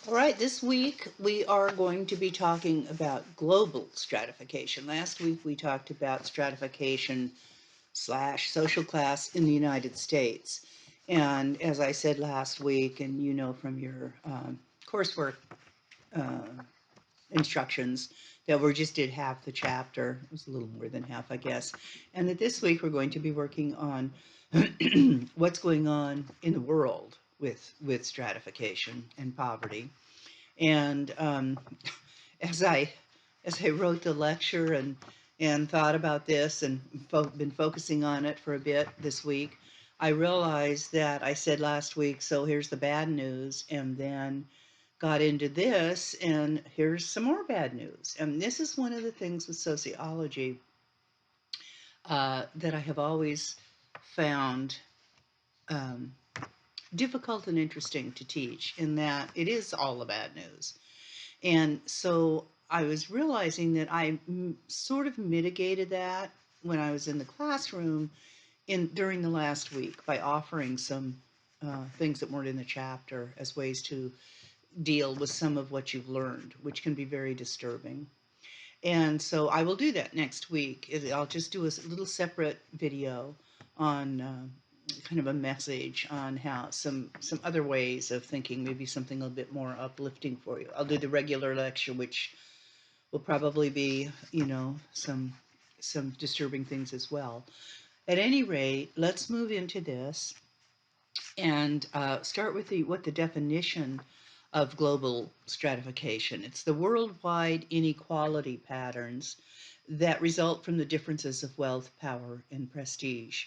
All right, this week we are going to be talking about global stratification. Last week we talked about stratification slash social class in the United States. And as I said last week, and you know from your coursework uh, instructions, that we just did half the chapter. It was a little more than half, I guess. And that this week we're going to be working on what's going on in the world with stratification and poverty. And as I as I wrote the lecture and thought about this and been focusing on it for a bit this week, I realized that I said last week, so here's the bad news, and then got into this, and here's some more bad news. And this is one of the things with sociology that I have always found um, difficult and interesting to teach, in that it is all the bad news. And so I was realizing that I sort of mitigated that when I was in the classroom during the last week by offering some things that weren't in the chapter as ways to deal with some of what you've learned, which can be very disturbing. And so I will do that next week. I'll just do a little separate video on kind of a message on how some other ways of thinking, maybe something a little bit more uplifting for you. I'll do the regular lecture, which will probably be, some disturbing things as well. At any rate, let's move into this and start with what the definition of global stratification. It's the worldwide inequality patterns that result from the differences of wealth, power, and prestige.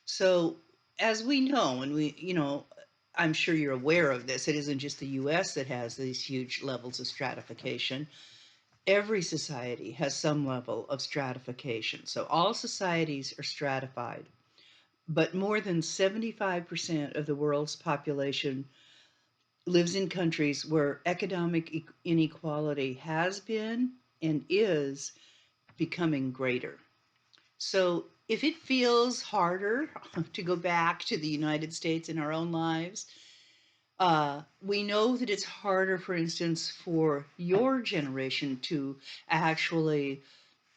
So, as we know, and I'm sure you're aware of this, it isn't just the US that has these huge levels of stratification. Every society has some level of stratification. So, all societies are stratified, but more than 75% of the world's population lives in countries where economic inequality has been and is becoming greater. So if it feels harder to go back to the United States in our own lives, we know that it's harder, for instance, for your generation to actually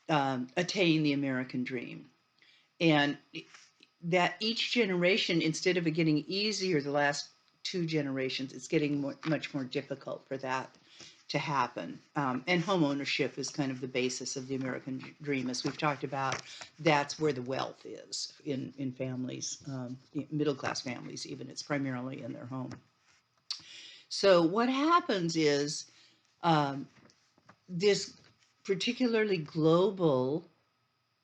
attain the American dream. And that each generation, instead of it getting easier the last two generations, it's getting much more difficult for that to happen. And home ownership is kind of the basis of the American dream, as we've talked about. That's where the wealth is in families, middle class families, even. It's primarily in their home. So what happens is um, this particularly global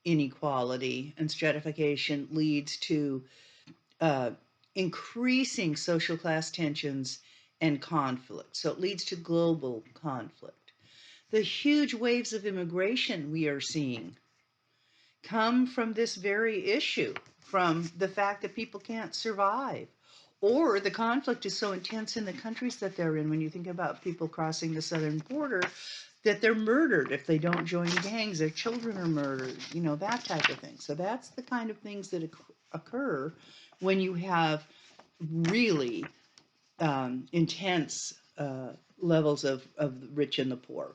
inequality and stratification leads to uh, increasing social class tensions and conflict. So it leads to global conflict. The huge waves of immigration we are seeing come from this very issue, from the fact that people can't survive. Or the conflict is so intense in the countries that they're in, when you think about people crossing the southern border, that they're murdered if they don't join gangs, their children are murdered, that type of thing. So that's the kind of things that occur when you have really intense levels of the rich and the poor.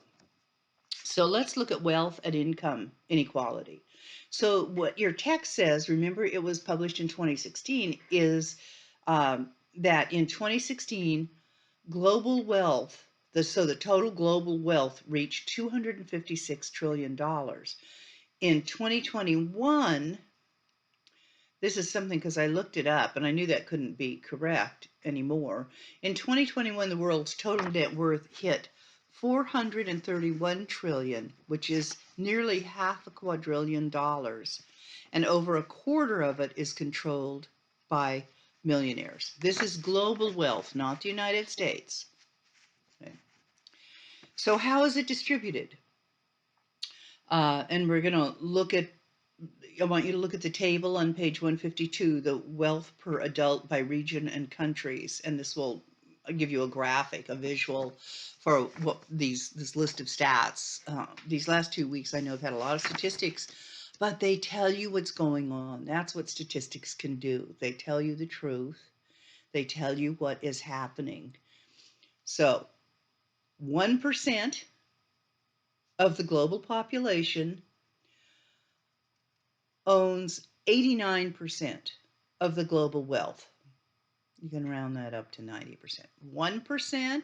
So let's look at wealth and income inequality. So what your text says, remember it was published in 2016, is that in 2016, global wealth, so the total global wealth reached $256 trillion. In 2021, this is something because I looked it up and I knew that couldn't be correct anymore. In 2021, the world's total net worth hit 431 trillion, which is nearly half a quadrillion dollars, and over a quarter of it is controlled by millionaires. This is global wealth, not the United States. Okay. So how is it distributed? And we're going to look at, I want you to look at the table on page 152, the wealth per adult by region and countries. And this will give you a graphic, a visual for what this list of stats. These last 2 weeks, I know I've had a lot of statistics, but they tell you what's going on. That's what statistics can do. They tell you the truth. They tell you what is happening. So 1% of the global population owns 89% of the global wealth. You can round that up to 90%. 1%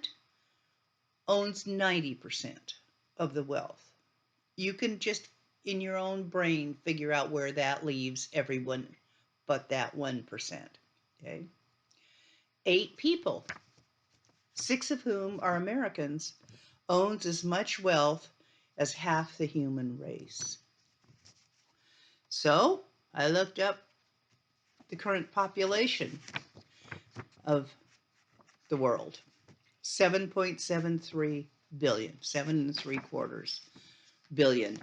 owns 90% of the wealth. You can just, in your own brain, figure out where that leaves everyone but that 1%. Okay? 8 people, 6 of whom are Americans, owns as much wealth as half the human race. So I looked up the current population of the world. 7.73 billion, 7.75 billion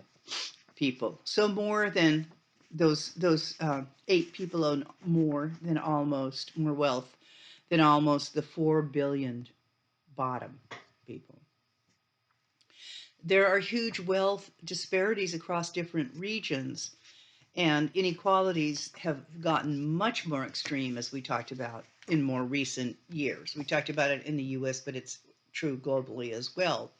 people. So more than those 8 people own more wealth than almost the 4 billion bottom people. There are huge wealth disparities across different regions, and inequalities have gotten much more extreme, as we talked about in more recent years. We talked about it in the US, but it's true globally as well.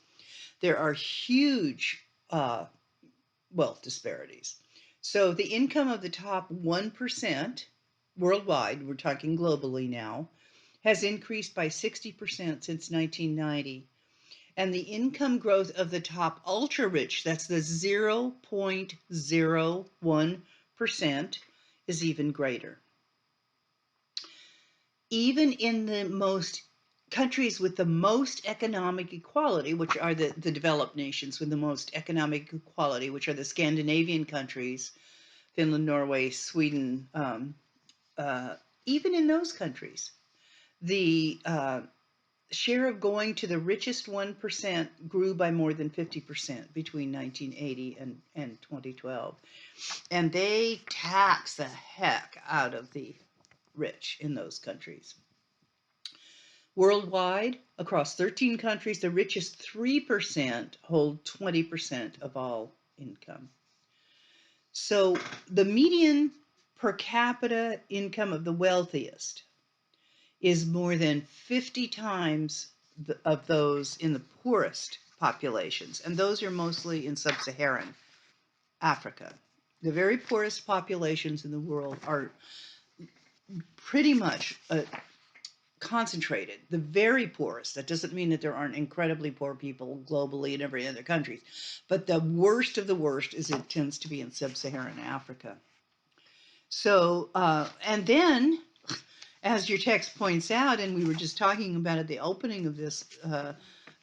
There are huge wealth disparities. So the income of the top 1% worldwide, we're talking globally now, has increased by 60% since 1990. And the income growth of the top ultra rich, that's the 0.01%, is even greater. Even in the most countries with the most economic equality, which are the developed nations with the most economic equality, which are the Scandinavian countries, Finland, Norway, Sweden, even in those countries, the share of going to the richest 1% grew by more than 50% between 1980 and 2012. And they tax the heck out of the rich in those countries. Worldwide, across 13 countries, the richest 3% hold 20% of all income. So the median per capita income of the wealthiest is more than 50 times of those in the poorest populations, and those are mostly in sub-Saharan Africa. The very poorest populations in the world are pretty much concentrated, the very poorest. That doesn't mean that there aren't incredibly poor people globally in every other country, but the worst of the worst is it tends to be in sub-Saharan Africa. So, and then, as your text points out, and we were just talking about at the opening of this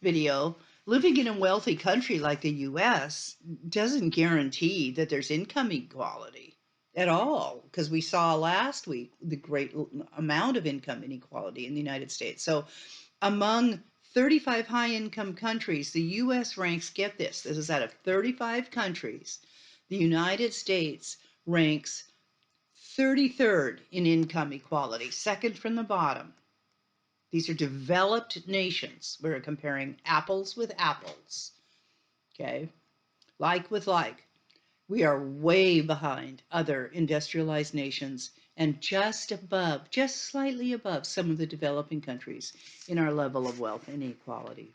video, living in a wealthy country like the US doesn't guarantee that there's income equality at all, because we saw last week the great amount of income inequality in the United States. So among 35 high-income countries, the US ranks, get this is out of 35 countries, the United States ranks 33rd in income equality, second from the bottom. These are developed nations. We're comparing apples with apples, okay? Like with like. We are way behind other industrialized nations and just above, just slightly above some of the developing countries in our level of wealth inequality.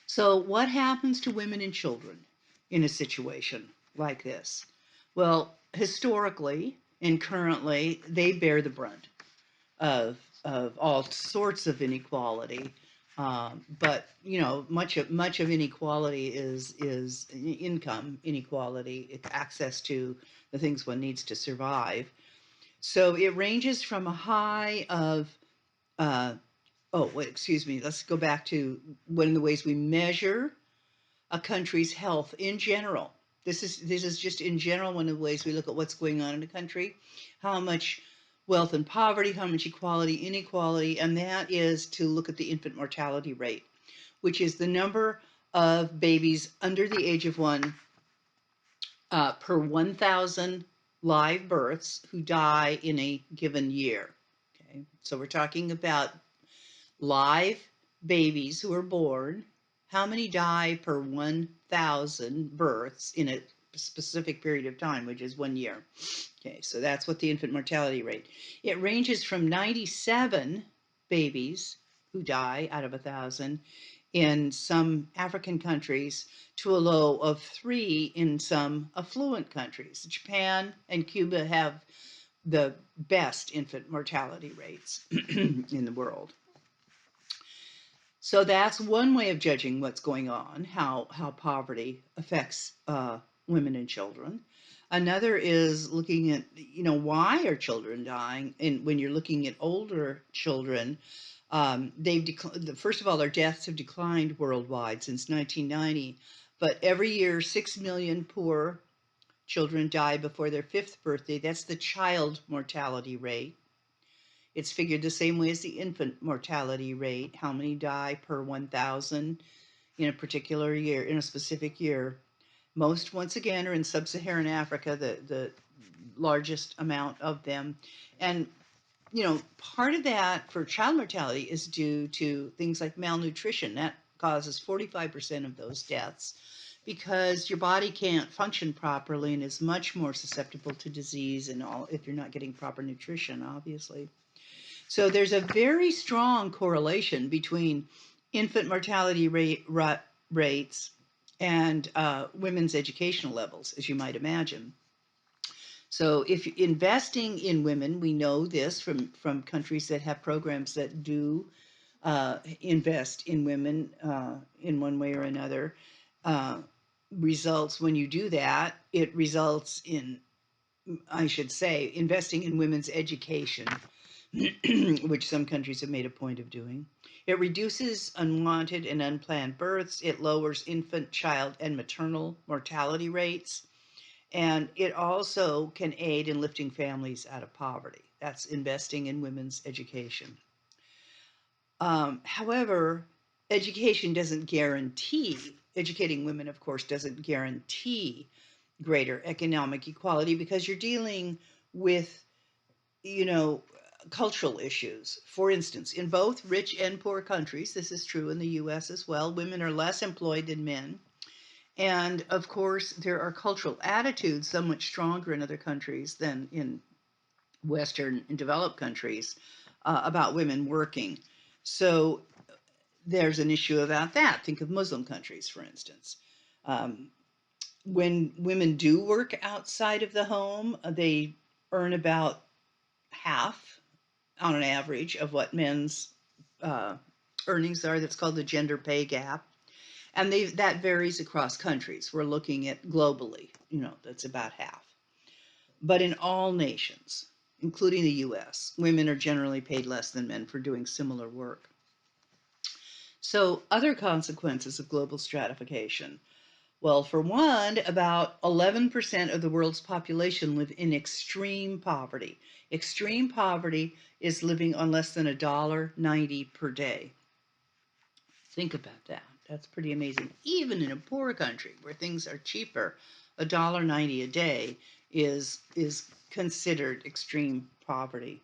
So what happens to women and children in a situation like this? Well, historically and currently, they bear the brunt of all sorts of inequality. But you know, much of inequality is income inequality, access to the things one needs to survive. So it ranges from a high of let's go back to one of the ways we measure a country's health in general. This is just in general one of the ways we look at what's going on in a country, how much wealth and poverty, how much equality, inequality, and that is to look at the infant mortality rate, which is the number of babies under the age of 1 per 1,000 live births who die in a given year. Okay, so we're talking about live babies who are born. How many die per 1,000 births in a specific period of time, which is 1 year? Okay, so that's what the infant mortality rate. It ranges from 97 babies who die out of 1,000 in some African countries to a low of 3 in some affluent countries. Japan and Cuba have the best infant mortality rates in the world. So that's one way of judging what's going on, how poverty affects women and children. Another is looking at, why are children dying? And when you're looking at older children, first of all, their deaths have declined worldwide since 1990. But every year, 6 million poor children die before their 5th birthday. That's the child mortality rate. It's figured the same way as the infant mortality rate, how many die per 1,000 in a particular year, in a specific year. Most, once again, are in sub-Saharan Africa, the largest amount of them. And, part of that for child mortality is due to things like malnutrition. That causes 45% of those deaths because your body can't function properly and is much more susceptible to disease and all if you're not getting proper nutrition, obviously. So there's a very strong correlation between infant mortality rates and women's educational levels, as you might imagine. So if investing in women, we know this from countries that have programs that do invest in women in one way or another, results when you do that, it results in, I should say, investing in women's education, which some countries have made a point of doing. It reduces unwanted and unplanned births. It lowers infant, child, and maternal mortality rates. And it also can aid in lifting families out of poverty. That's investing in women's education. However, education doesn't guarantee, educating women, of course, doesn't guarantee greater economic equality because you're dealing with, cultural issues. For instance, in both rich and poor countries, this is true in the US as well, women are less employed than men. And of course, there are cultural attitudes so much stronger in other countries than in Western and developed countries about women working. So there's an issue about that. Think of Muslim countries, for instance. When women do work outside of the home, they earn about half on an average of what men's earnings are. That's called the gender pay gap. And that varies across countries. We're looking at globally, that's about half. But in all nations, including the US, women are generally paid less than men for doing similar work. So other consequences of global stratification. Well, for one, about 11% of the world's population live in extreme poverty. Extreme poverty is living on less than $1.90 per day. Think about that. That's pretty amazing. Even in a poor country where things are cheaper, $1.90 a day is considered extreme poverty.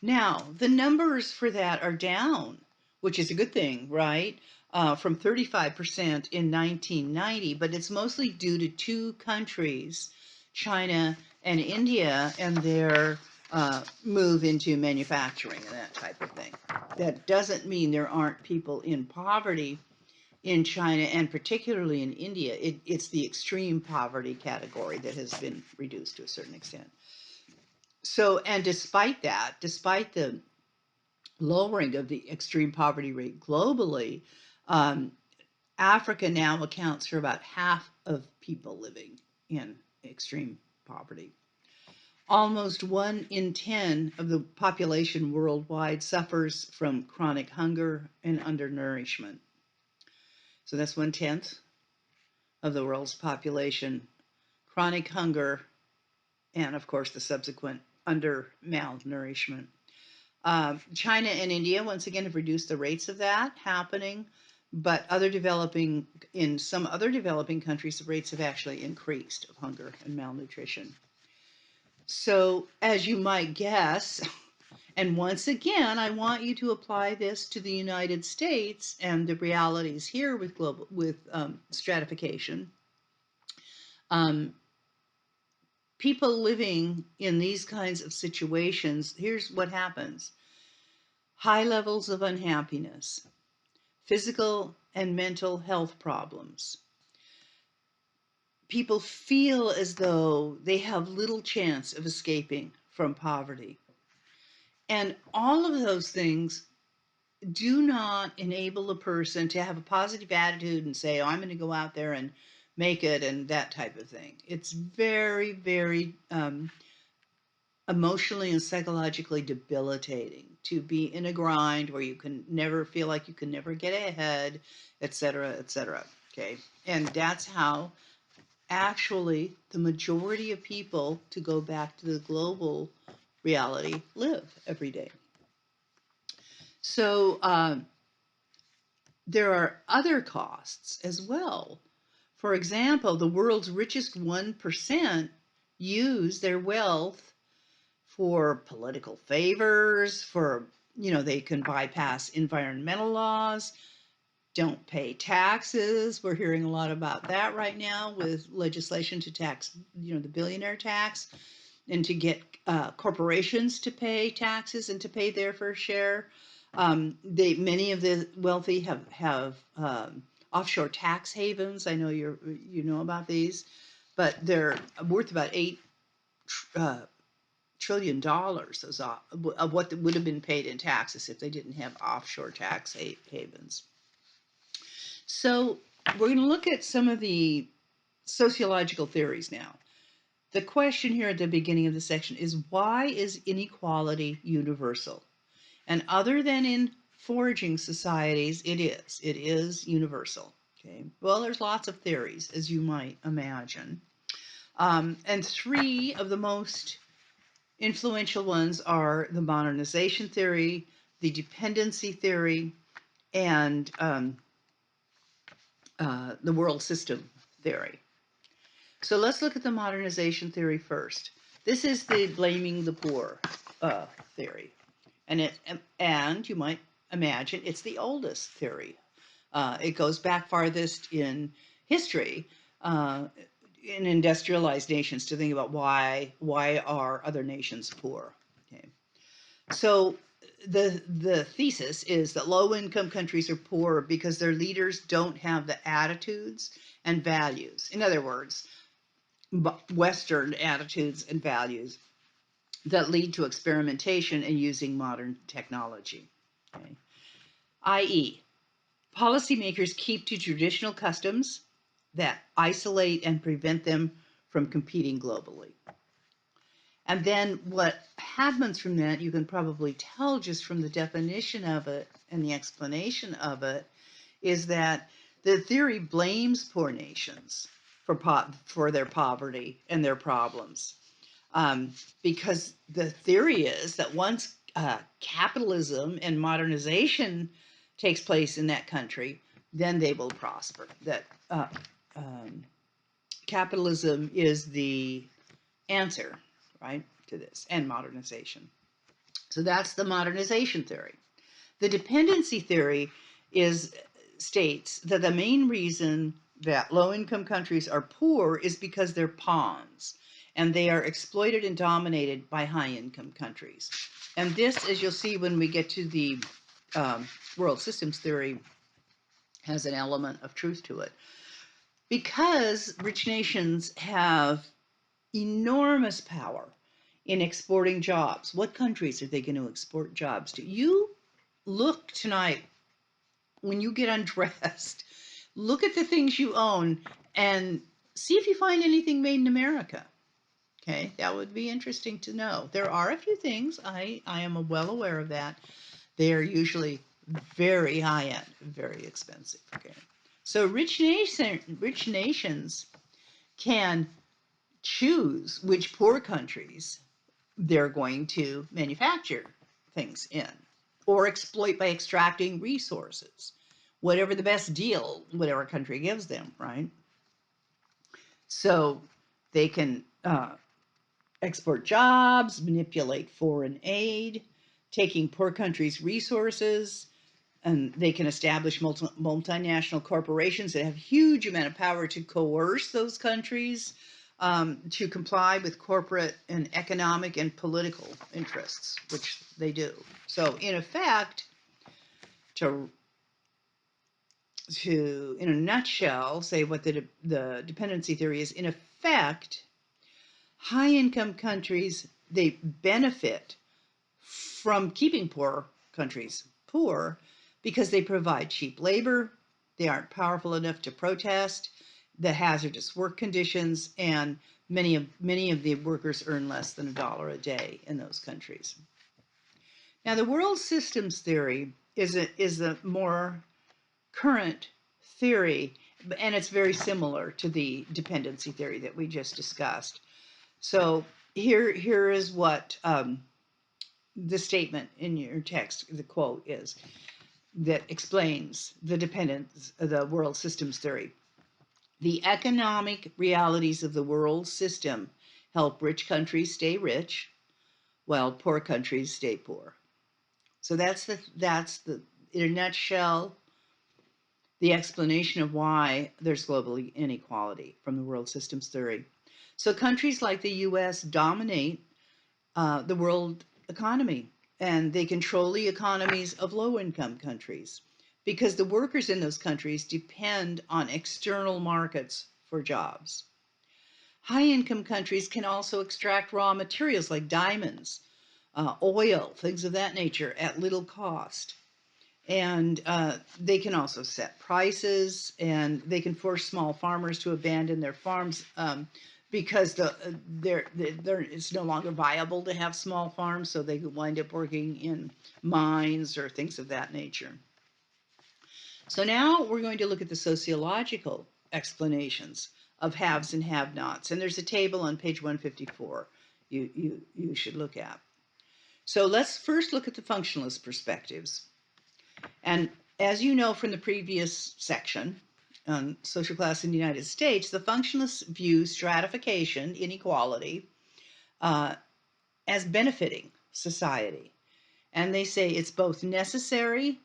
Now, the numbers for that are down, which is a good thing, right? From 35% in 1990, but it's mostly due to 2 countries, China and India, and their move into manufacturing and that type of thing. That doesn't mean there aren't people in poverty in China and particularly in India. It's the extreme poverty category that has been reduced to a certain extent. So, and despite that, despite the lowering of the extreme poverty rate globally, Africa now accounts for about half of people living in extreme poverty. Almost 1 in 10 of the population worldwide suffers from chronic hunger and undernourishment. So that's 1/10 of the world's population, chronic hunger, and of course the subsequent malnourishment. China and India, once again, have reduced the rates of that happening, but in some other developing countries, the rates have actually increased of hunger and malnutrition. So, as you might guess, and once again, I want you to apply this to the United States and the realities here with stratification. People living in these kinds of situations, here's what happens. high levels of unhappiness, physical and mental health problems. People feel as though they have little chance of escaping from poverty. And all of those things do not enable a person to have a positive attitude and say, oh, I'm going to go out there and make it and that type of thing. It's very, very emotionally and psychologically debilitating to be in a grind where you can never feel like you can never get ahead, et cetera, et cetera. Okay. And that's how actually the majority of people, to go back to the global reality, live every day. So there are other costs as well. For example, the world's richest 1% use their wealth for political favors, for, they can bypass environmental laws, don't pay taxes. We're hearing a lot about that right now with legislation to tax, the billionaire tax, and to get corporations to pay taxes and to pay their fair share. Many of the wealthy have offshore tax havens. I know you know about these, but they're worth about $8 trillion of what would have been paid in taxes if they didn't have offshore tax havens. So we're going to look at some of the sociological theories now. The question here at the beginning of the section is, why is inequality universal? And other than in foraging societies, it is universal. Okay. Well, there's lots of theories, as you might imagine. And three of the most influential ones are the modernization theory, the dependency theory, and the world system theory. So let's look at the modernization theory first. This is the blaming the poor theory. And you might imagine it's the oldest theory. It goes back farthest in history, in industrialized nations, to think about why are other nations poor. Okay. So the thesis is that low-income countries are poor because their leaders don't have the attitudes and values. In other words, Western attitudes and values that lead to experimentation and using modern technology. Okay. I.e., policymakers keep to traditional customs that isolate and prevent them from competing globally. And then what happens from that, you can probably tell just from the definition of it and the explanation of it, is that the theory blames poor nations for their poverty and their problems. Because the theory is that once capitalism and modernization takes place in that country, then they will prosper. That capitalism is the answer, right, to this, and modernization. So that's the modernization theory. The dependency theory states that the main reason that low-income countries are poor is because they're pawns, and they are exploited and dominated by high-income countries. And this, as you'll see when we get to the world systems theory, has an element of truth to it. Because rich nations have enormous power in exporting jobs. What countries are they going to export jobs to? You look tonight when you get undressed, look at the things you own and see if you find anything made in America. Okay, that would be interesting to know. There are a few things, I am well aware of that. They are usually very high end, very expensive. Okay, so rich nations can choose which poor countries they're going to manufacture things in or exploit by extracting resources, whatever the best deal whatever country gives them, right? So they can export jobs, manipulate foreign aid, taking poor countries' resources, and they can establish multinational corporations that have huge amount of power to coerce those countries to comply with corporate and economic and political interests, which they do. So, in effect, to in a nutshell, say what the dependency theory is. In effect, high-income countries, they benefit from keeping poor countries poor because they provide cheap labor, they aren't powerful enough to protest the hazardous work conditions, and many of the workers earn less than $1 a day in those countries. Now, the world systems theory is a more current theory, and it's very similar to the dependency theory that we just discussed. So here is what the statement in your text, the quote is, that explains the world systems theory. The economic realities of the world system help rich countries stay rich, while poor countries stay poor. So that's the in a nutshell, the explanation of why there's global inequality from the world systems theory. So countries like the US dominate the world economy, and they control the economies of low-income countries because the workers in those countries depend on external markets for jobs. High-income countries can also extract raw materials like diamonds, oil, things of that nature at little cost. And they can also set prices, and they can force small farmers to abandon their farms because it's no longer viable to have small farms, so they wind up working in mines or things of that nature. So now we're going to look at the sociological explanations of haves and have-nots, and there's a table on page 154 you should look at. So let's first look at the functionalist perspectives. And as you know from the previous section on social class in the United States, the functionalists view stratification, inequality, as benefiting society. And they say it's both necessary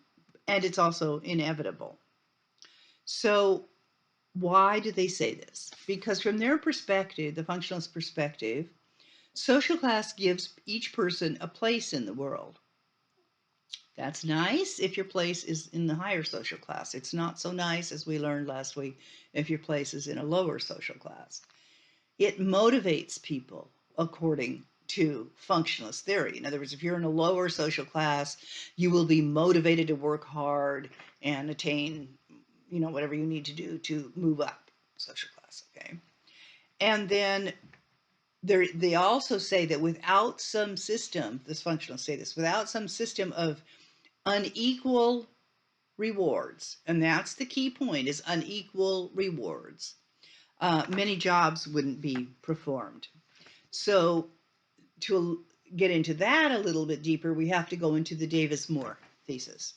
and it's also inevitable. So why do they say this? Because from their perspective, the functionalist perspective, social class gives each person a place in the world. That's nice if your place is in the higher social class. It's not so nice, as we learned last week, if your place is in a lower social class. It motivates people according to functionalist theory. In other words, if you're in a lower social class, you will be motivated to work hard and attain, whatever you need to do to move up social class, okay? And then they also say that without some system, this functionalists say this, without some system of unequal rewards, and that's the key point, is unequal rewards, many jobs wouldn't be performed. So to get into that a little bit deeper, we have to go into the Davis-Moore thesis.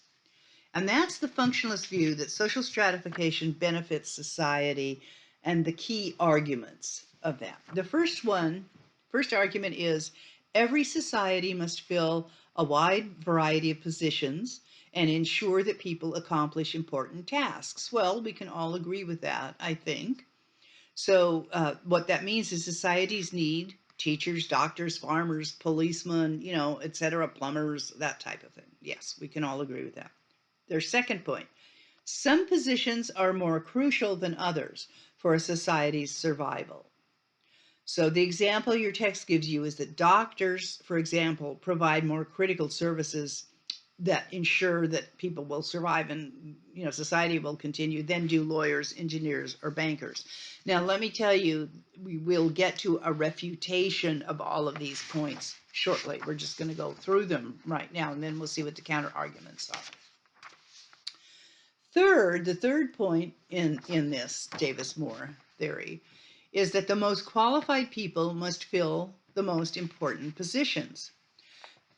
And that's the functionalist view that social stratification benefits society and the key arguments of that. The first argument is every society must fill a wide variety of positions and ensure that people accomplish important tasks. Well, we can all agree with that, I think. So what that means is societies need teachers, doctors, farmers, policemen, et cetera, plumbers, that type of thing. Yes, we can all agree with that. Their second point, some positions are more crucial than others for a society's survival. So the example your text gives you is that doctors, for example, provide more critical services that ensure that people will survive and society will continue than do lawyers, engineers, or bankers. Now, let me tell you, we will get to a refutation of all of these points shortly. We're just going to go through them right now, and then we'll see what the counter arguments are. The third point in this Davis-Moore theory is that the most qualified people must fill the most important positions.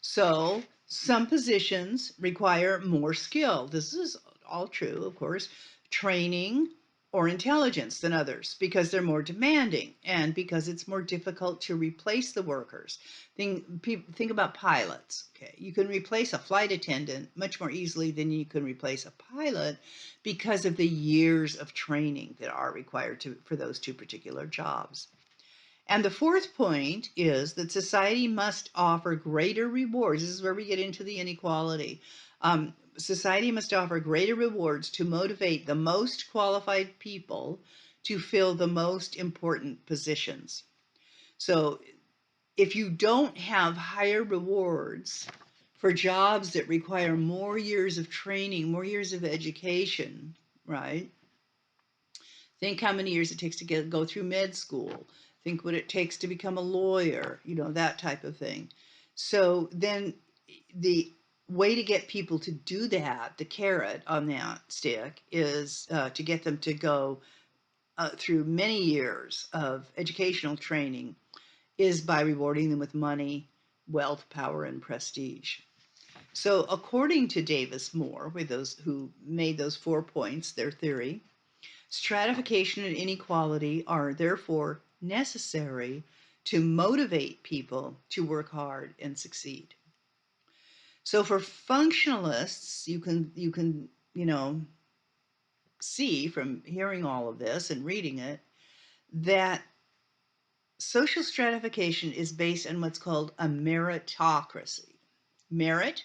So some positions require more skill. This is all true, of course, training or intelligence than others because they're more demanding and because it's more difficult to replace the workers. Think about pilots. Okay, you can replace a flight attendant much more easily than you can replace a pilot because of the years of training that are required for those two particular jobs. And the fourth point is that society must offer greater rewards. This is where we get into the inequality. Society must offer greater rewards to motivate the most qualified people to fill the most important positions. So if you don't have higher rewards for jobs that require more years of training, more years of education, right? Think how many years it takes to go through med school. Think what it takes to become a lawyer, that type of thing. So then the way to get people to do that, the carrot on that stick, is to get them to go through many years of educational training, is by rewarding them with money, wealth, power, and prestige. So according to Davis Moore, with those who made those 4 points, their theory, stratification and inequality are therefore necessary to motivate people to work hard and succeed. So for functionalists, you can see from hearing all of this and reading it that social stratification is based on what's called a meritocracy. Merit,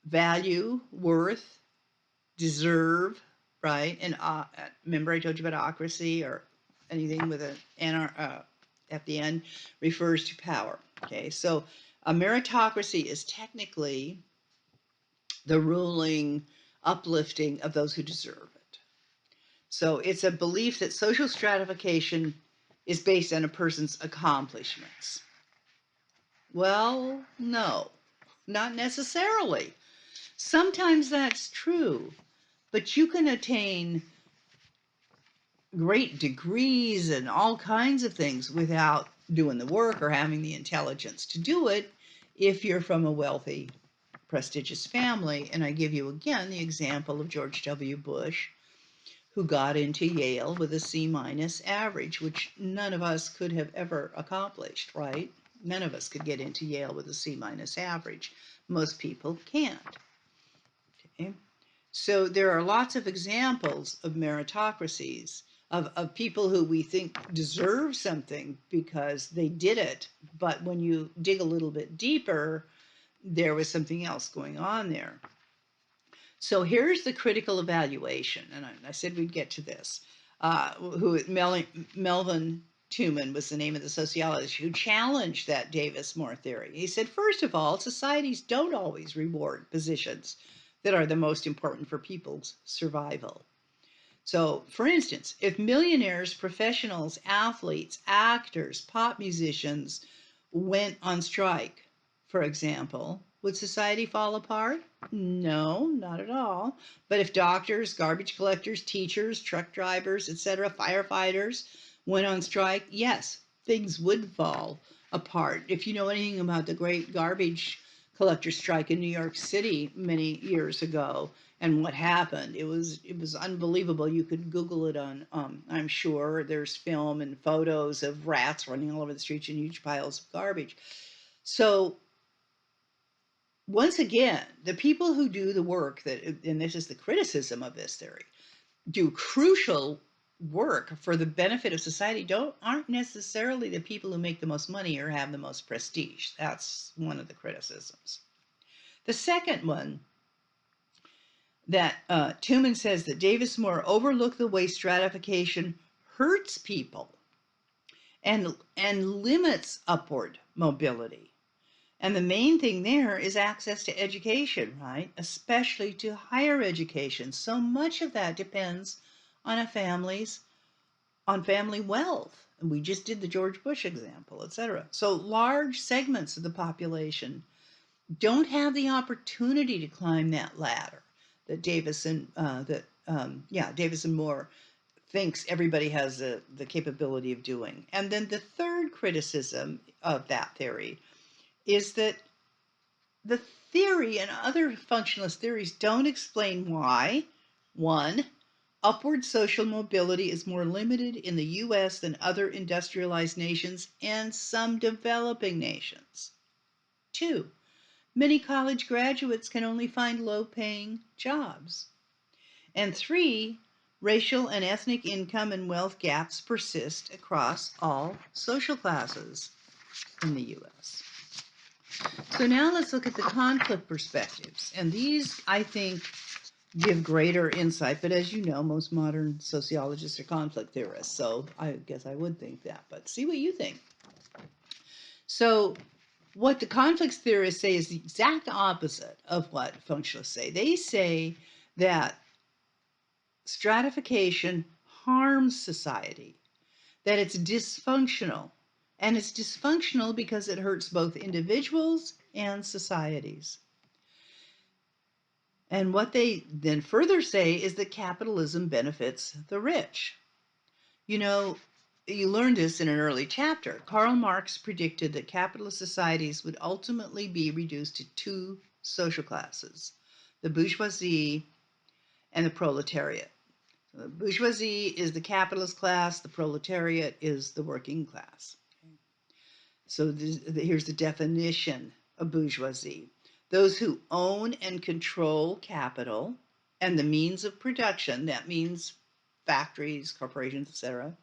value, worth, deserve, right? And remember I told you about ocracy, or anything with an at the end refers to power. Okay, so a meritocracy is technically the ruling uplifting of those who deserve it. So it's a belief that social stratification is based on a person's accomplishments. Well, no, not necessarily. Sometimes that's true, but you can attain great degrees and all kinds of things without doing the work or having the intelligence to do it if you're from a wealthy, prestigious family. And I give you again the example of George W. Bush, who got into Yale with a C minus average, which none of us could have ever accomplished, right? None of us could get into Yale with a C minus average. Most people can't. Okay? So there are lots of examples of meritocracies, of people who we think deserve something because they did it. But when you dig a little bit deeper, there was something else going on there. So here's the critical evaluation, and I said we'd get to this. Melvin Tooman was the name of the sociologist who challenged that Davis Moore theory. He said, first of all, societies don't always reward positions that are the most important for people's survival. So, for instance, if millionaires, professionals, athletes, actors, pop musicians went on strike, for example, would society fall apart? No, not at all. But if doctors, garbage collectors, teachers, truck drivers, etc., firefighters went on strike, yes, things would fall apart. If you know anything about the great garbage collector strike in New York City many years ago, and what happened, it was unbelievable. You could Google it on, I'm sure there's film and photos of rats running all over the streets and huge piles of garbage. So once again, the people who do the work that, and this is the criticism of this theory, do crucial work for the benefit of society aren't necessarily the people who make the most money or have the most prestige. That's one of the criticisms. The second one, that Tooman says that Davis Moore overlooked the way stratification hurts people and limits upward mobility. And the main thing there is access to education, right? Especially to higher education. So much of that depends on on family wealth. And we just did the George Bush example, etc. So large segments of the population don't have the opportunity to climb that ladder that Davis and Moore thinks everybody has the capability of doing. And then the third criticism of that theory is that the theory and other functionalist theories don't explain why, one, upward social mobility is more limited in the US than other industrialized nations and some developing nations. Two, many college graduates can only find low-paying jobs. And three, racial and ethnic income and wealth gaps persist across all social classes in the U.S. So now let's look at the conflict perspectives. And these, I think, give greater insight. But as you know, most modern sociologists are conflict theorists. So I guess I would think that. But see what you think. So what the conflict theorists say is the exact opposite of what functionalists say. They say that stratification harms society, that it's dysfunctional. And it's dysfunctional because it hurts both individuals and societies. And what they then further say is that capitalism benefits the rich. You know, you learned this in an early chapter. Karl Marx predicted that capitalist societies would ultimately be reduced to two social classes, the bourgeoisie and the proletariat. So the bourgeoisie is the capitalist class, the proletariat is the working class. So here's the definition of bourgeoisie. Those who own and control capital and the means of production, that means factories, corporations, etc.,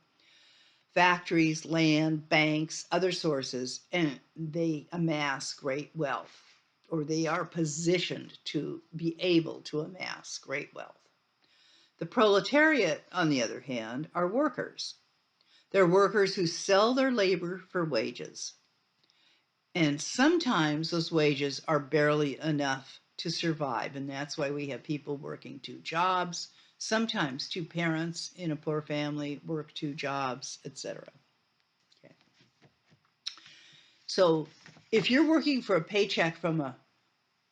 factories, land, banks, other sources, and they amass great wealth, or they are positioned to be able to amass great wealth. The proletariat, on the other hand, are workers. They're workers who sell their labor for wages. And sometimes those wages are barely enough to survive. And that's why we have people working two jobs. Sometimes two parents in a poor family work two jobs, etc. Okay. So if you're working for a paycheck from a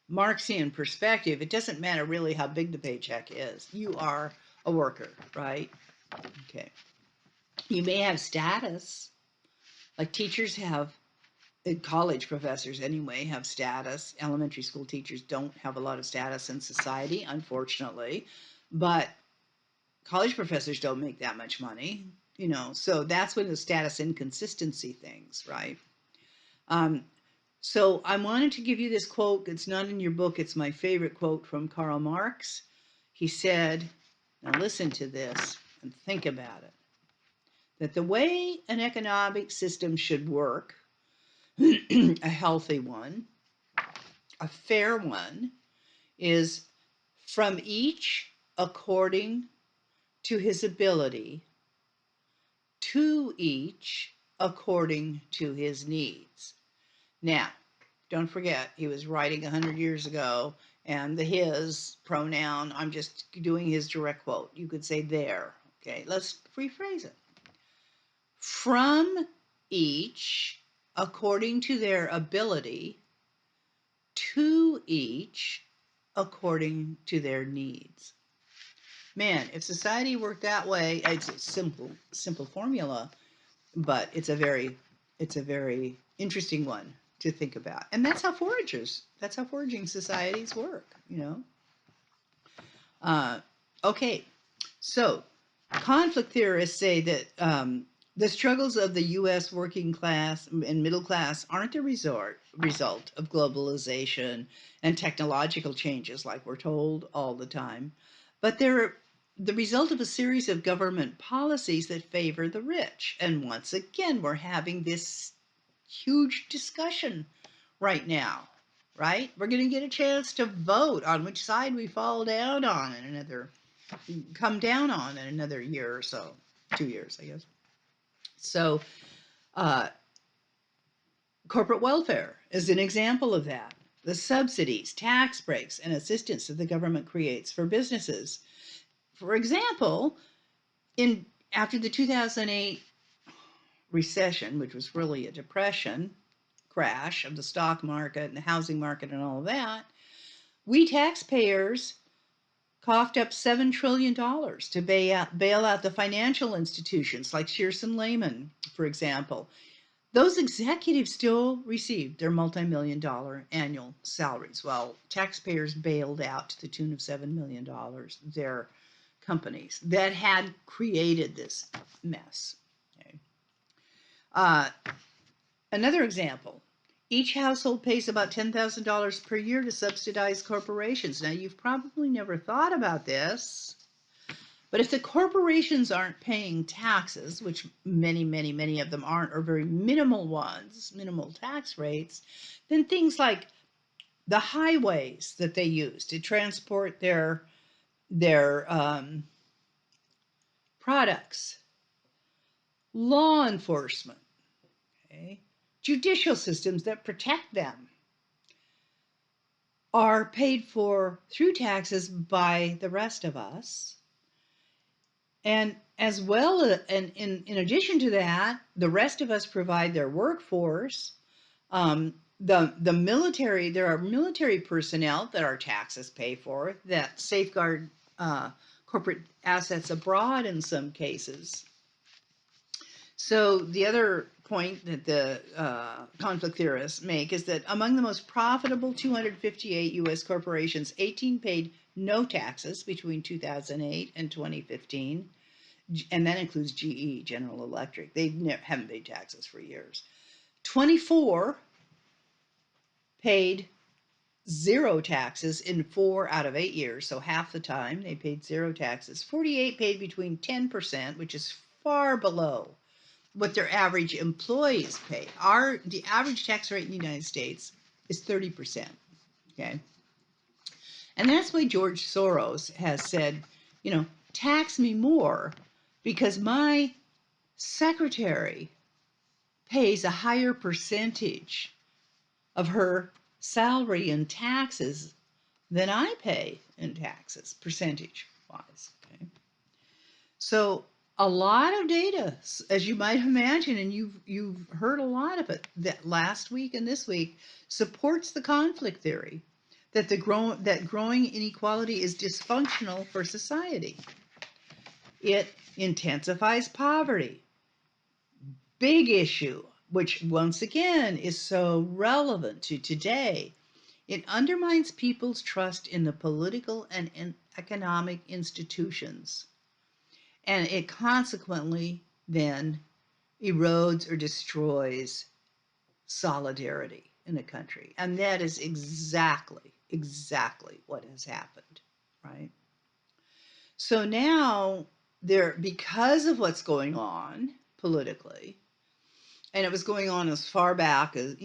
Marxian perspective, it doesn't matter really how big the paycheck is. You are a worker, right? Okay. You may have status, like teachers have. College professors anyway have status. Elementary school teachers don't have a lot of status in society, unfortunately, but college professors don't make that much money, so that's when the status inconsistency things, right? So I wanted to give you this quote. It's not in your book. It's my favorite quote from Karl Marx. He said, now listen to this and think about it, that the way an economic system should work, a healthy one, a fair one, is from each according to his ability, to each according to his needs. Now, don't forget, he was writing 100 years ago, and the his pronoun, I'm just doing his direct quote. You could say there. Okay, let's rephrase it. From each according to their ability, to each according to their needs. Man, if society worked that way, it's a simple formula, but it's a very interesting one to think about. And that's how foraging societies work, Okay, so conflict theorists say that the struggles of the U.S. working class and middle class aren't a result of globalization and technological changes, like we're told all the time, but they're the result of a series of government policies that favor the rich. And once again, we're having this huge discussion right now, right? We're going to get a chance to vote on which side we fall down on come down on in another year or so, 2 years, I guess. So corporate welfare is an example of that. The subsidies, tax breaks, and assistance that the government creates for businesses. For example, after the 2008 recession, which was really a depression, crash of the stock market and the housing market and all of that, we taxpayers coughed up $7 trillion to bail out the financial institutions like Shearson Lehman, for example. Those executives still received their multi-million-dollar annual salaries, while taxpayers bailed out to the tune of $7 million their companies that had created this mess. Okay. Another example, each household pays about $10,000 per year to subsidize corporations. Now, you've probably never thought about this, But if the corporations aren't paying taxes, which many of them aren't, or very minimal ones, minimal tax rates, then things like the highways that they use to transport their products, law enforcement, okay, judicial systems that protect them, are paid for through taxes by the rest of us. And as well, and in addition to that, the rest of us provide their workforce. The military, there are military personnel that our taxes pay for that safeguard corporate assets abroad in some cases. So the other point that the conflict theorists make is that among the most profitable 258 U.S. corporations, 18 paid no taxes between 2008 and 2015, and that includes GE, General Electric. They haven't paid taxes for years. 24 paid zero taxes in 4 out of 8 years, so half the time they paid zero taxes. 48 paid between 10%, which is far below what their average employees pay. The average tax rate in the United States is 30%. Okay, and that's why George Soros has said, tax me more because my secretary pays a higher percentage of her salary in taxes than I pay in taxes, percentage wise. Okay, so a lot of data, as you might imagine, and you've heard a lot of it that last week and this week, supports the conflict theory that growing inequality is dysfunctional for society. It intensifies poverty. Big issue, which once again is so relevant to today. It undermines people's trust in the political and economic institutions. And it consequently then erodes or destroys solidarity in a country. And that is exactly what has happened, right? So now because of what's going on politically, and it was going on as far back as,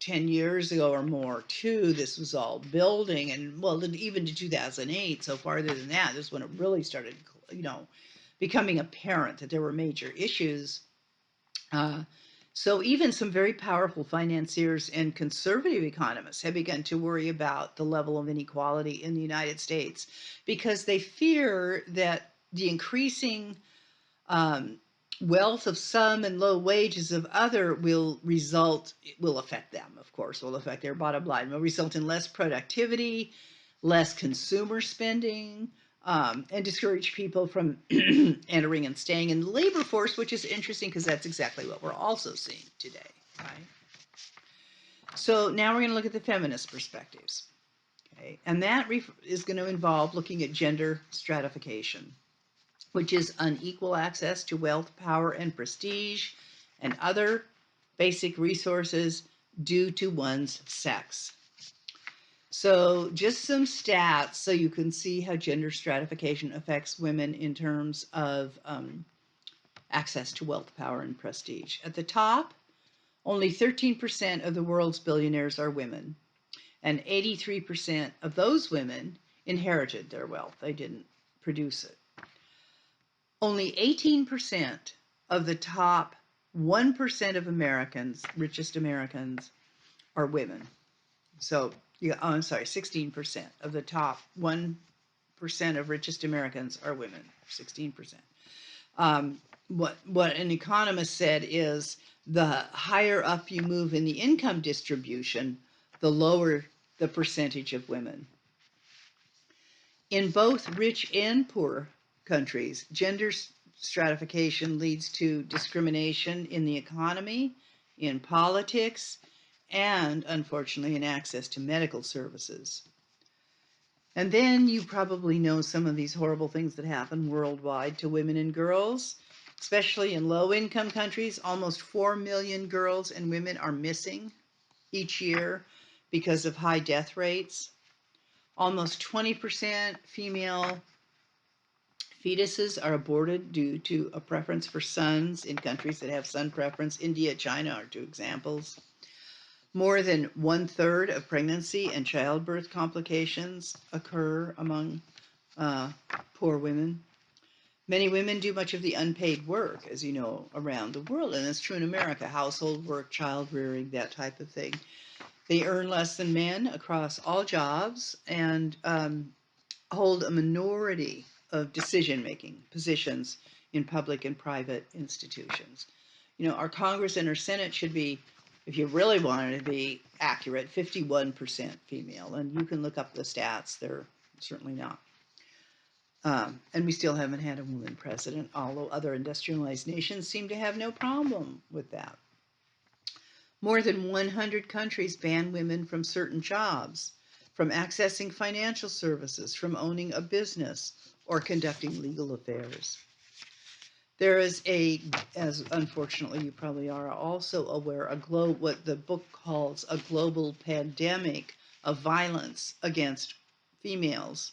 10 years ago or more too, this was all building, and well, even to 2008, so farther than that, this is when it really started, becoming apparent that there were major issues. So even some very powerful financiers and conservative economists have begun to worry about the level of inequality in the United States because they fear that the increasing wealth of some and low wages of other will affect them, of course, will affect their bottom line, will result in less productivity, less consumer spending, and discourage people from entering and staying in the labor force, which is interesting because that's exactly what we're also seeing today, right? So now we're going to look at the feminist perspectives, okay? And that is going to involve looking at gender stratification, which is unequal access to wealth, power, and prestige, and other basic resources due to one's sex. So just some stats so you can see how gender stratification affects women in terms of access to wealth, power, and prestige. At the top, only 13% of the world's billionaires are women, and 83% of those women inherited their wealth. They didn't produce it. Only 18% of the top 1% of Americans, richest Americans, are women. So, 16% of the top 1% of richest Americans are women, 16%. What an economist said is the higher up you move in the income distribution, the lower the percentage of women. In both rich and poor countries, gender stratification leads to discrimination in the economy, in politics, and unfortunately in access to medical services. And then you probably know some of these horrible things that happen worldwide to women and girls, especially in low-income countries. Almost 4 million girls and women are missing each year because of high death rates. Almost 20% Fetuses are aborted due to a preference for sons in countries that have son preference. India, China are two examples. More than 1/3 of pregnancy and childbirth complications occur among poor women. Many women do much of the unpaid work, as you know, around the world, and that's true in America: household work, child rearing, that type of thing. They earn less than men across all jobs and hold a minority of decision-making positions in public and private institutions. Our Congress and our Senate should be, if you really wanted to be accurate, 51% female. And you can look up the stats, they're certainly not. And we still haven't had a woman president, although other industrialized nations seem to have no problem with that. More than 100 countries ban women from certain jobs, from accessing financial services, from owning a business, or conducting legal affairs. There is as unfortunately you probably are also aware, what the book calls a global pandemic of violence against females.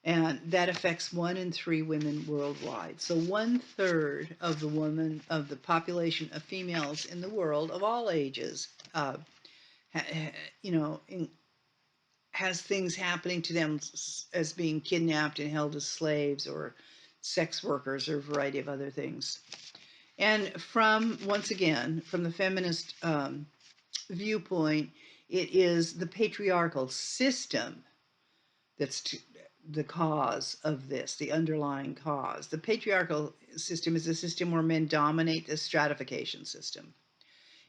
And that affects 1 in 3 women worldwide. So 1/3 of the population of females in the world of all ages, has things happening to them as being kidnapped and held as slaves or sex workers or a variety of other things. And once again, from the feminist viewpoint, it is the patriarchal system that's the cause of this, the underlying cause. The patriarchal system is a system where men dominate the stratification system.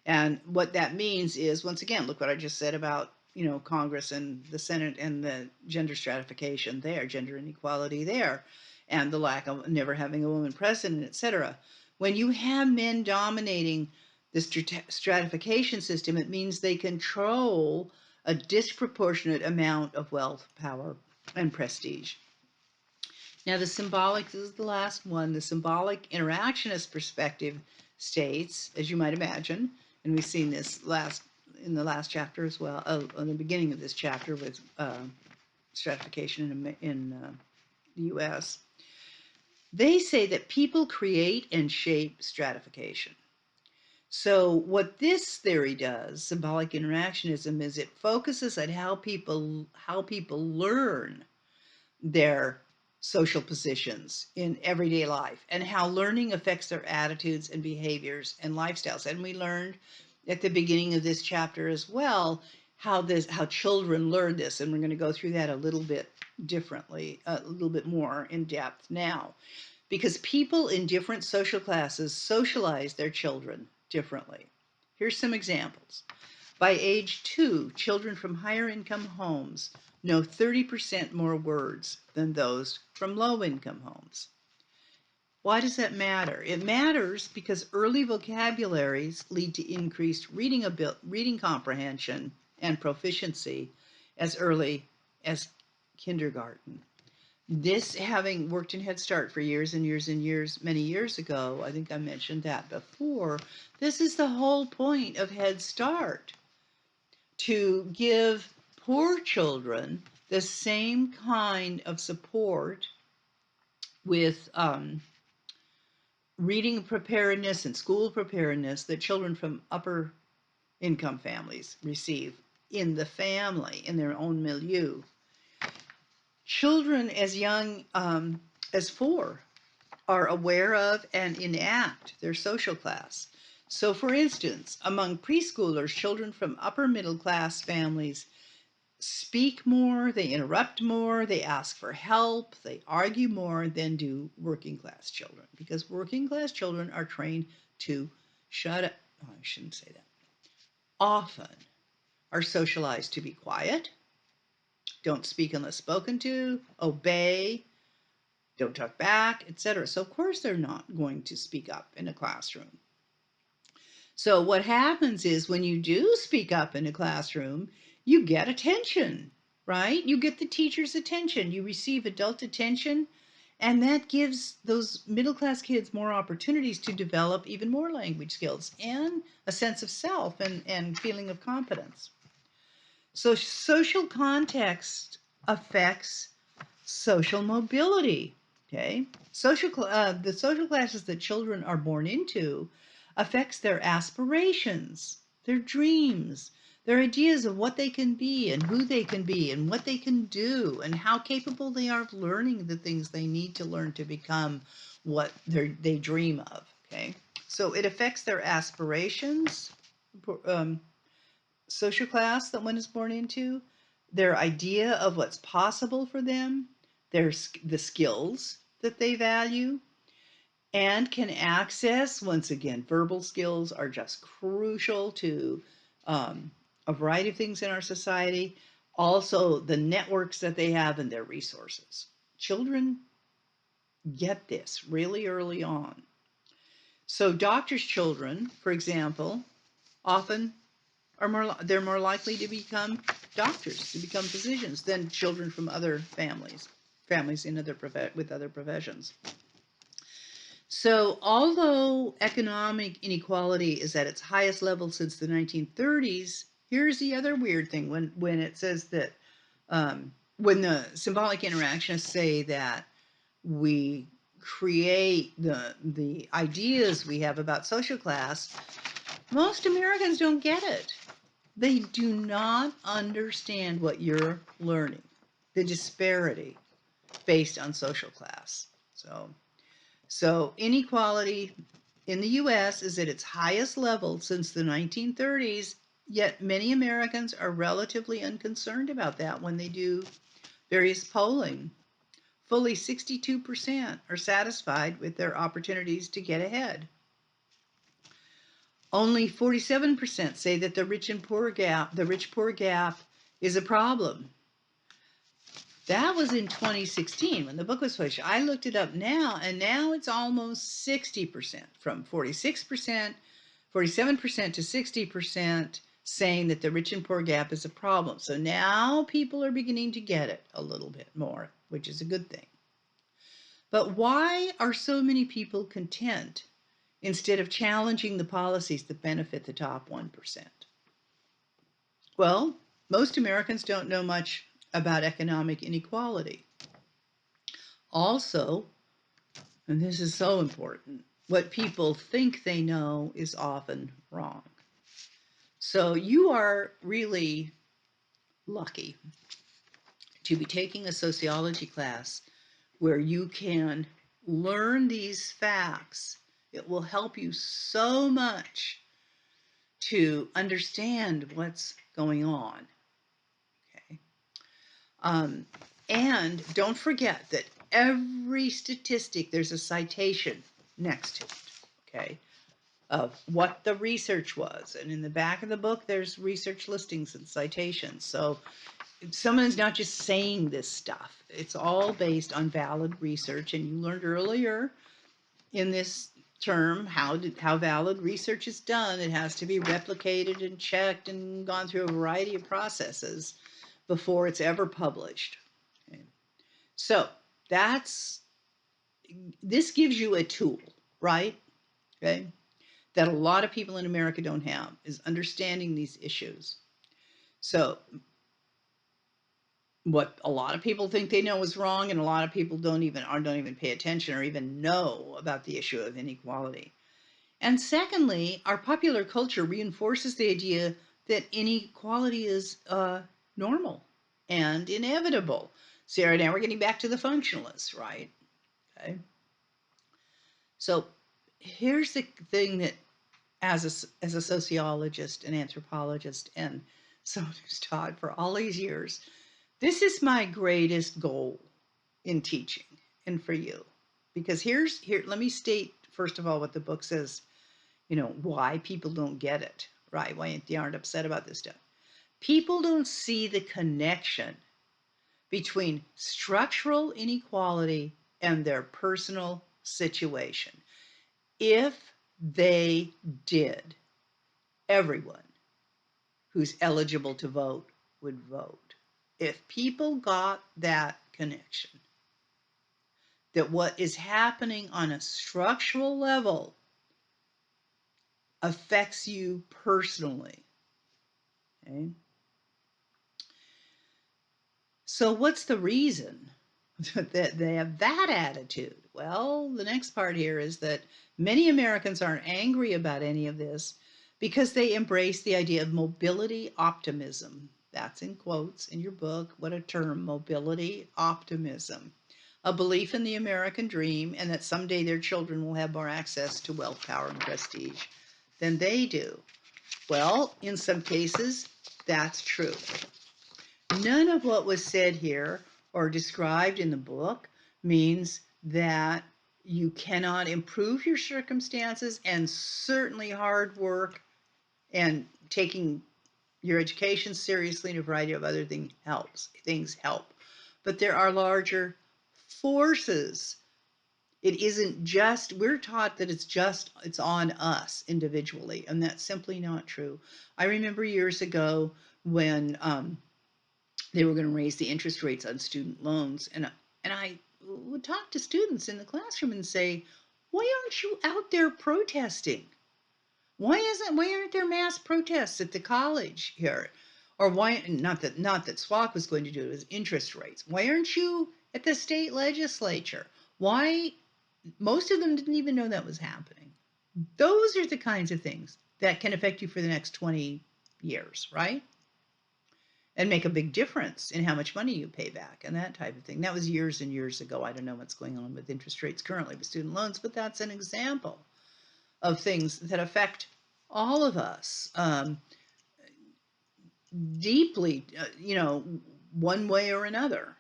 And what that means is, once again, look what I just said about Congress and the Senate and the gender stratification there, gender inequality there, and the lack of never having a woman president, etc. When you have men dominating the stratification system, it means they control a disproportionate amount of wealth, power, and prestige. Now, this is the last one, the symbolic interactionist perspective states, as you might imagine, and we've seen this in the last chapter as well, in the beginning of this chapter with stratification in the U.S., they say that people create and shape stratification. So what this theory does, symbolic interactionism, is it focuses on how people learn their social positions in everyday life and how learning affects their attitudes and behaviors and lifestyles. And we learned at the beginning of this chapter as well how children learn this, and we're going to go through that a little bit differently, a little bit more in depth now, because people in different social classes socialize their children differently. Here's some examples. By age 2, children from higher income homes know 30% more words than those from low income homes. Why does that matter? It matters because early vocabularies lead to increased reading comprehension and proficiency as early as kindergarten. This, having worked in Head Start for years and years and years, many years ago, I think I mentioned that before, this is the whole point of Head Start, to give poor children the same kind of support with reading preparedness and school preparedness that children from upper income families receive in the family, in their own milieu. Children as young as 4 are aware of and enact their social class. So, for instance, among preschoolers, children from upper middle class families speak more, they interrupt more, they ask for help, they argue more than do working class children, because working class children are trained to shut up. Oh, I shouldn't say that. Often are socialized to be quiet, don't speak unless spoken to, obey, don't talk back, etc. So of course they're not going to speak up in a classroom. So what happens is when you do speak up in a classroom, you get attention, right? You get the teacher's attention, you receive adult attention, and that gives those middle-class kids more opportunities to develop even more language skills and a sense of self and feeling of competence. So social context affects social mobility. Okay, the social classes that children are born into affects their aspirations, their dreams, their ideas of what they can be and who they can be and what they can do and how capable they are of learning the things they need to learn to become what they dream of. Okay, so it affects their aspirations, um, social class that one is born into, their idea of what's possible for them, the skills that they value and can access. Once again, verbal skills are just crucial to um, a variety of things in our society. Also, the networks that they have and their resources. Children get this really early on. So, doctors' children, for example, often they're more likely to become doctors, to become physicians than children from other families in with other professions. So, although economic inequality is at its highest level since the 1930s, here's the other weird thing when it says that when the symbolic interactionists say that we create the ideas we have about social class, most Americans don't get it. They do not understand what you're learning, the disparity based on social class. So inequality in the US is at its highest level since the 1930s, yet many Americans are relatively unconcerned about that when they do various polling. Fully 62% are satisfied with their opportunities to get ahead. Only 47% say that the rich poor gap is a problem. That was in 2016 when the book was published. I looked it up now, and now it's almost 60%, from 46%, 47% to 60%, saying that the rich and poor gap is a problem. So now people are beginning to get it a little bit more, which is a good thing. But why are so many people content instead of challenging the policies that benefit the top 1%? Well, most Americans don't know much about economic inequality. Also, and this is so important, what people think they know is often wrong. So you are really lucky to be taking a sociology class where you can learn these facts. It will help you so much to understand what's going on. Okay. And don't forget that every statistic, there's a citation next to it, okay, of what the research was. And in the back of the book, there's research listings and citations. So someone's not just saying this stuff. It's all based on valid research. And you learned earlier in this term how valid research is done. It has to be replicated and checked and gone through a variety of processes before it's ever published. Okay. So this gives you a tool, right? Okay, that a lot of people in America don't have, is understanding these issues. So what a lot of people think they know is wrong, and a lot of people don't even pay attention or even know about the issue of inequality. And secondly, our popular culture reinforces the idea that inequality is normal and inevitable. So now we're getting back to the functionalists, right? Okay. So here's the thing that, as a sociologist and anthropologist and someone who's taught for all these years, this is my greatest goal in teaching and for you. Because let me state first of all what the book says, why people don't get it, right? Why they aren't upset about this stuff. People don't see the connection between structural inequality and their personal situation. If they did, everyone who's eligible to vote would vote. If people got that connection, that what is happening on a structural level affects you personally. Okay? So what's the reason? that they have that attitude. Well, the next part here is that many Americans aren't angry about any of this because they embrace the idea of mobility optimism. That's in quotes in your book. What a term, mobility optimism. A belief in the American dream and that someday their children will have more access to wealth, power, and prestige than they do. Well, in some cases, that's true. None of what was said here or described in the book means that you cannot improve your circumstances, and certainly hard work and taking your education seriously and a variety of other things help. But there are larger forces. It isn't just, we're taught that it's on us individually, and that's simply not true. I remember years ago when they were going to raise the interest rates on student loans, and I would talk to students in the classroom and say, "Why aren't you out there protesting? Why aren't there mass protests at the college here? Or why not that SWAC was going to do it, was interest rates. Why aren't you at the state legislature? Why?" Most of them didn't even know that was happening. Those are the kinds of things that can affect you for the next 20 years, right? And make a big difference in how much money you pay back and that type of thing. That was years and years ago. I don't know what's going on with interest rates currently with student loans, but that's an example of things that affect all of us deeply, one way or another.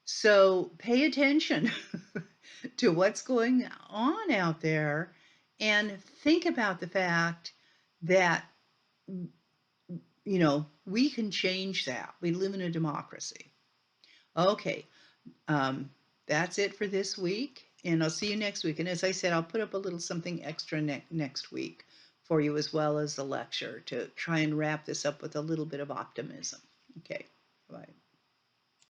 So pay attention to what's going on out there and think about the fact that, we can change that. We live in a democracy. Okay, um, that's it for this week, and I'll see you next week. And as I said, I'll put up a little something extra next week for you, as well as the lecture, to try and wrap this up with a little bit of optimism. Okay, bye.